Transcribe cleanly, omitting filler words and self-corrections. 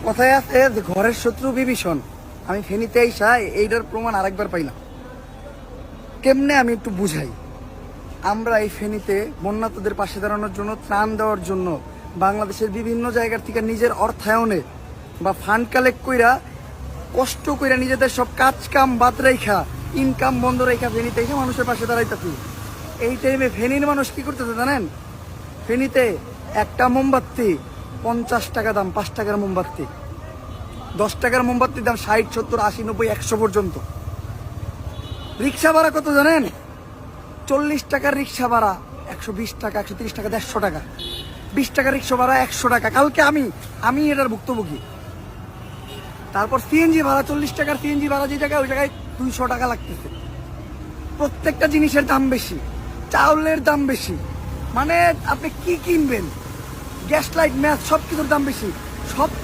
কথায় আছে যে ঘরের শত্রু বিভীষণ। আমি ফেনীতে আইসা এইটার প্রমাণ আরেকবার পাইলাম। কেমনে আমি একটু বুঝাই। আমরা এই ফেনীতে বন্যাতদের পাশে দাঁড়ানোর জন্য, ত্রাণ দেওয়ার জন্য বাংলাদেশের বিভিন্ন জায়গার থেকে নিজের অর্থায়নে বা ফান্ড কালেক্ট কইরা কষ্ট কইরা নিজেদের সব কাজ কাম বাদ রেখা, ইনকাম বন্ধ রেখা ফেনীতে এসে মানুষের পাশে দাঁড়াইতেছি। এই টাইমে ফেনীর মানুষ কি করতেছে জানেন? ফেনীতে একটা মোমবাতি 50 টাকা দাম, 5 টাকার মোমবাতি, 10 টাকার মোমবাতির দাম 60, 70, 80, 90, 100 পর্যন্ত। রিক্সা ভাড়া কত জানেন? 40 টাকার রিক্সা ভাড়া 120 টাকা, 130 টাকা, 150 টাকা। 20 টাকার রিক্সা ভাড়া 100 টাকা। কালকে আমি এটার ভুক্তভোগী। তারপর সিএনজি ভাড়া 40 টাকার সিএনজি ভাড়া যে জায়গায়, ওই জায়গায় 200 টাকা লাগতেছে। প্রত্যেকটা জিনিসের দাম বেশি, চাউলের দাম বেশি, মানে আপনি কি কিনবেন, গ্যাস লাইট ম্যাচ সব কিছুর দাম বেশি। সব